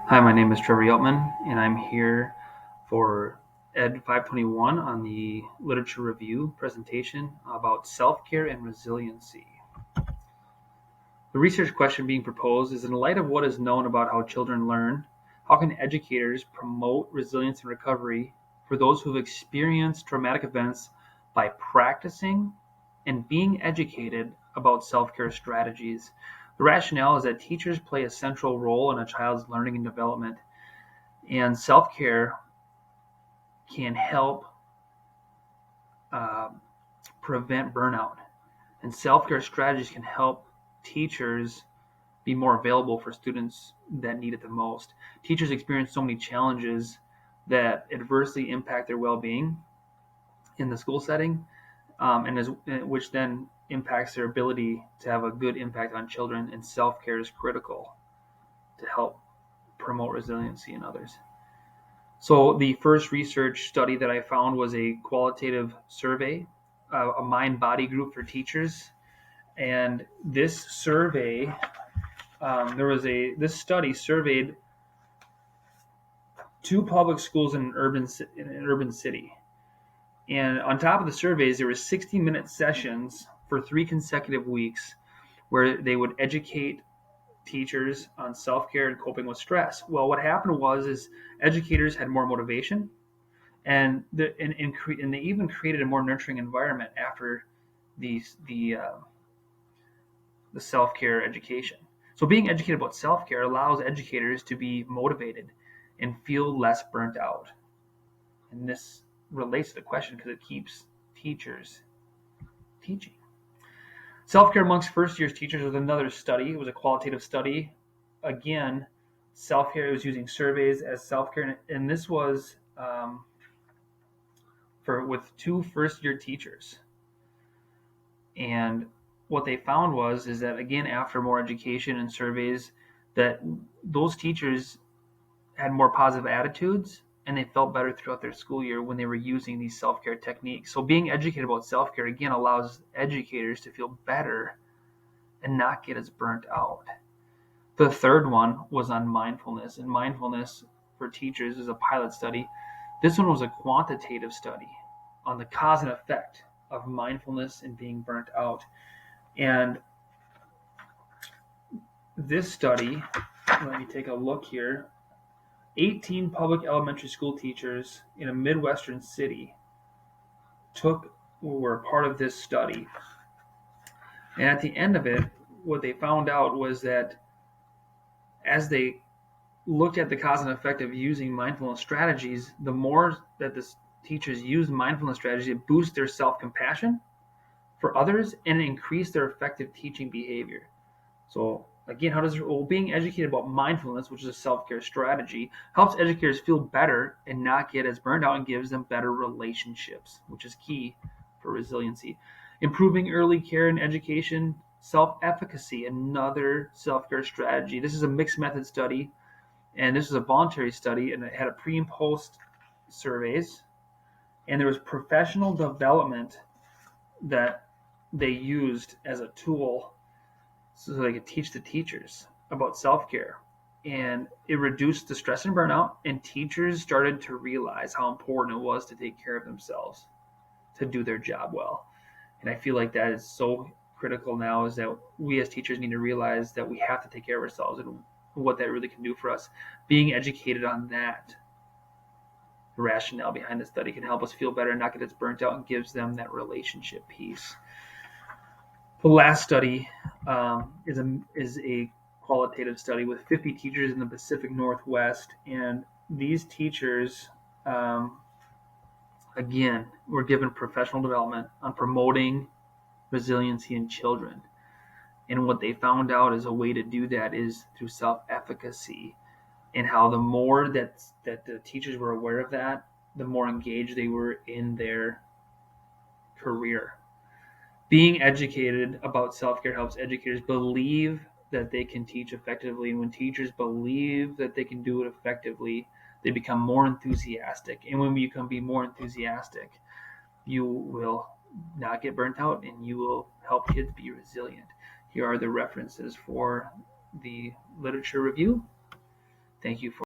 Hi, my name is Trevor Yeltman, and I'm here for Ed 521 on the literature review presentation about self-care and resiliency. The research question being proposed is: in light of what is known about how children learn, how can educators promote resilience and recovery for those who have experienced traumatic events by practicing and being educated about self-care strategies? The rationale is that teachers play a central role in a child's learning and development, and self-care can help uh, prevent burnout. And self-care strategies can help teachers be more available for students that need it the most. Teachers experience so many challenges that adversely impact their well-being in the school setting, which then impacts their ability to have a good impact on children. And self-care is critical to help promote resiliency in others. So the first research study that I found was a qualitative survey, a mind-body group for teachers. And this survey, this study surveyed two public schools in an urban city. And on top of the surveys, there were 60-minute sessions for 3 consecutive weeks where they would educate teachers on self-care and coping with stress. Well, what happened was educators had more motivation, and they even created a more nurturing environment after the the uh, the self-care education. So being educated about self-care allows educators to be motivated and feel less burnt out. And this relates to the question because it keeps teachers teaching. Self-care amongst first-year teachers was another study. It was a qualitative study. Again, self-care was using surveys as self-care, and this was with two first-year teachers. And what they found is that, again, after more education and surveys, that those teachers had more positive attitudes and they felt better throughout their school year when they were using these self-care techniques. So being educated about self-care, again, allows educators to feel better and not get as burnt out. The third one was on mindfulness, and mindfulness for teachers is a pilot study. This one was a quantitative study on the cause and effect of mindfulness and being burnt out. And this study, let me take a look here. 18 public elementary school teachers in a Midwestern city were a part of this study. And at the end of it, what they found out was that as they looked at the cause and effect of using mindfulness strategies, the more that the teachers use mindfulness strategies, it boosts their self-compassion for others and increase their effective teaching behavior. So again, being educated about mindfulness, which is a self-care strategy, helps educators feel better and not get as burned out, and gives them better relationships, which is key for resiliency. Improving early care and education, self-efficacy, another self-care strategy. This is a mixed method study, and this is a voluntary study, and it had a pre and post surveys, and there was professional development that they used as a tool so they could teach the teachers about self-care. And it reduced the stress and burnout, and teachers started to realize how important it was to take care of themselves to do their job well. And I feel like that is so critical now, is that we as teachers need to realize that we have to take care of ourselves and what that really can do for us. Being educated on that, the rationale behind the study, can help us feel better and not get as burnt out, and gives them that relationship piece. The last study is a qualitative study with 50 teachers in the Pacific Northwest, and these teachers, again, were given professional development on promoting resiliency in children. And what they found out is a way to do that is through self-efficacy, and how the more that the teachers were aware of that, the more engaged they were in their career. Being educated about self-care helps educators believe that they can teach effectively. And when teachers believe that they can do it effectively, they become more enthusiastic. And when you can be more enthusiastic, you will not get burnt out, and you will help kids be resilient. Here are the references for the literature review. Thank you for